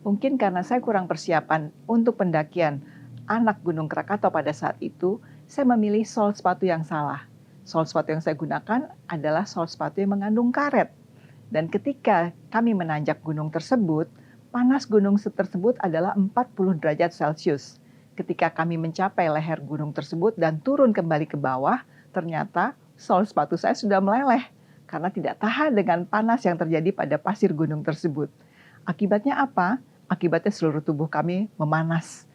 Mungkin karena saya kurang persiapan untuk pendakian anak Gunung Krakatau pada saat itu, saya memilih sol sepatu yang salah. Sol sepatu yang saya gunakan adalah sol sepatu yang mengandung karet. Dan ketika kami menanjak gunung tersebut, panas gunung tersebut adalah 40 derajat Celcius. Ketika kami mencapai leher gunung tersebut dan turun kembali ke bawah, ternyata sol sepatu saya sudah meleleh karena tidak tahan dengan panas yang terjadi pada pasir gunung tersebut. Akibatnya apa? Akibatnya seluruh tubuh kami memanas.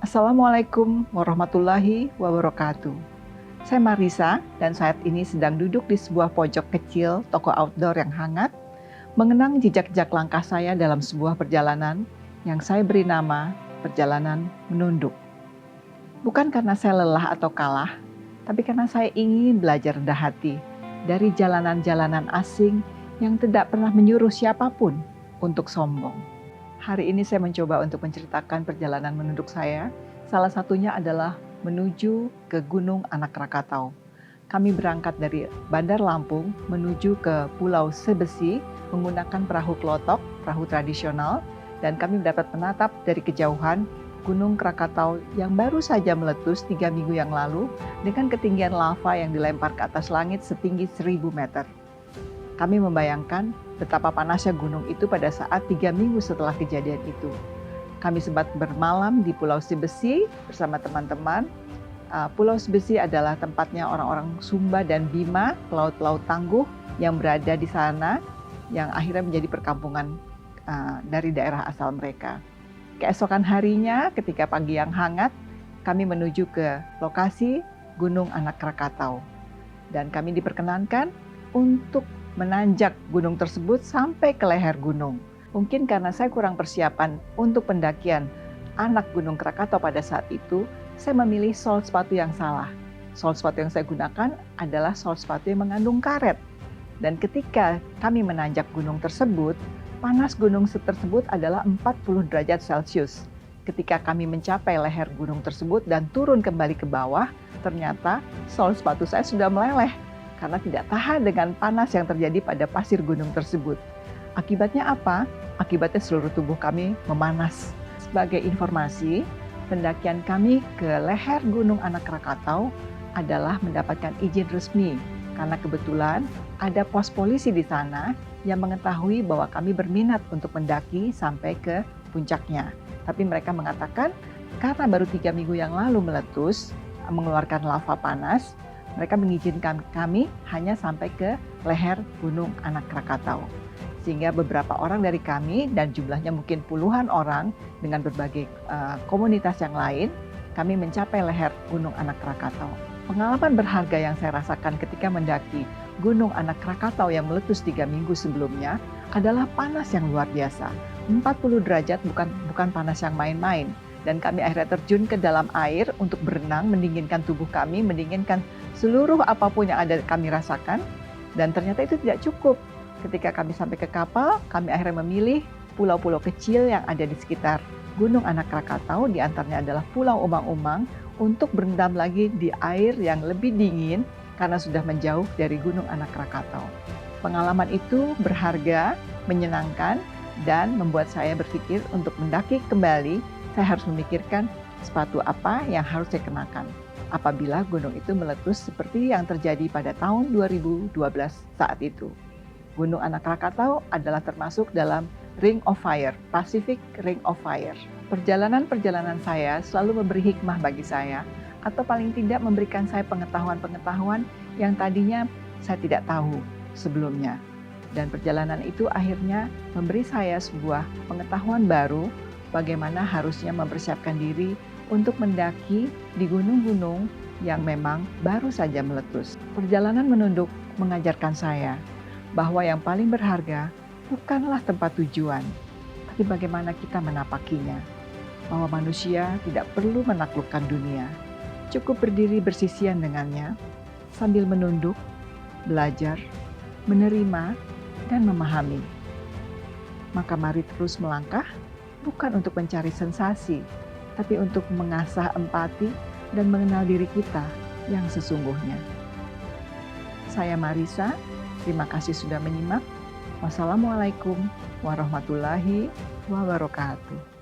Assalamualaikum warahmatullahi wabarakatuh. Saya Marisa dan saat ini sedang duduk di sebuah pojok kecil toko outdoor yang hangat, mengenang jejak-jejak langkah saya dalam sebuah perjalanan yang saya beri nama Perjalanan Menunduk. Bukan karena saya lelah atau kalah, tapi karena saya ingin belajar rendah hati dari jalanan-jalanan asing yang tidak pernah menyuruh siapapun untuk sombong. Hari ini saya mencoba untuk menceritakan perjalanan menunduk saya. Salah satunya adalah menuju ke Gunung Anak Krakatau. Kami berangkat dari Bandar Lampung menuju ke Pulau Sebesi menggunakan perahu klotok, perahu tradisional, dan kami dapat menatap dari kejauhan Gunung Krakatau yang baru saja meletus 3 minggu yang lalu dengan ketinggian lava yang dilempar ke atas langit setinggi 1000 meter. Kami membayangkan betapa panasnya gunung itu pada saat 3 minggu setelah kejadian itu. Kami sempat bermalam di Pulau Sebesi bersama teman-teman. Pulau Sebesi adalah tempatnya orang-orang Sumba dan Bima, pelaut-pelaut tangguh yang berada di sana, yang akhirnya menjadi perkampungan dari daerah asal mereka. Keesokan harinya, ketika pagi yang hangat, kami menuju ke lokasi Gunung Anak Krakatau. Dan kami diperkenankan untuk menanjak gunung tersebut sampai ke leher gunung. Mungkin karena saya kurang persiapan untuk pendakian anak Gunung Krakatau pada saat itu, saya memilih sol sepatu yang salah. Sol sepatu yang saya gunakan adalah sol sepatu yang mengandung karet. Dan ketika kami menanjak gunung tersebut, panas gunung tersebut adalah 40 derajat Celcius. Ketika kami mencapai leher gunung tersebut dan turun kembali ke bawah, ternyata sol sepatu saya sudah meleleh karena tidak tahan dengan panas yang terjadi pada pasir gunung tersebut. Akibatnya apa? Akibatnya seluruh tubuh kami memanas. Sebagai informasi, pendakian kami ke leher Gunung Anak Krakatau adalah mendapatkan izin resmi karena kebetulan ada pos polisi di sana yang mengetahui bahwa kami berminat untuk mendaki sampai ke puncaknya. Tapi mereka mengatakan karena baru 3 minggu yang lalu meletus, mengeluarkan lava panas, mereka mengizinkan kami hanya sampai ke leher Gunung Anak Krakatau. Sehingga beberapa orang dari kami, dan jumlahnya mungkin puluhan orang dengan berbagai komunitas yang lain, kami mencapai leher Gunung Anak Krakatau. Pengalaman berharga yang saya rasakan ketika mendaki Gunung Anak Krakatau yang meletus 3 minggu sebelumnya adalah panas yang luar biasa. 40 derajat bukan panas yang main-main. Dan kami akhirnya terjun ke dalam air untuk berenang, mendinginkan tubuh kami, mendinginkan seluruh apapun yang ada kami rasakan. Dan ternyata itu tidak cukup. Ketika kami sampai ke kapal, kami akhirnya memilih pulau-pulau kecil yang ada di sekitar Gunung Anak Krakatau, di antaranya adalah Pulau Umang-Umang, untuk berendam lagi di air yang lebih dingin karena sudah menjauh dari Gunung Anak Krakatau. Pengalaman itu berharga, menyenangkan, dan membuat saya berpikir untuk mendaki kembali, saya harus memikirkan sepatu apa yang harus saya kenakan apabila gunung itu meletus seperti yang terjadi pada tahun 2012 saat itu. Gunung Anak Krakatau adalah termasuk dalam Ring of Fire, Pacific Ring of Fire. Perjalanan-perjalanan saya selalu memberi hikmah bagi saya, atau paling tidak memberikan saya pengetahuan-pengetahuan yang tadinya saya tidak tahu sebelumnya. Dan perjalanan itu akhirnya memberi saya sebuah pengetahuan baru bagaimana harusnya mempersiapkan diri untuk mendaki di gunung-gunung yang memang baru saja meletus. Perjalanan menunduk mengajarkan saya bahwa yang paling berharga bukanlah tempat tujuan, tapi bagaimana kita menapakinya. Bahwa manusia tidak perlu menaklukkan dunia, cukup berdiri bersisian dengannya sambil menunduk, belajar, menerima, dan memahami. Maka mari terus melangkah, bukan untuk mencari sensasi, tapi untuk mengasah empati dan mengenal diri kita yang sesungguhnya. Saya Marisa, terima kasih sudah menyimak. Wassalamualaikum warahmatullahi wabarakatuh.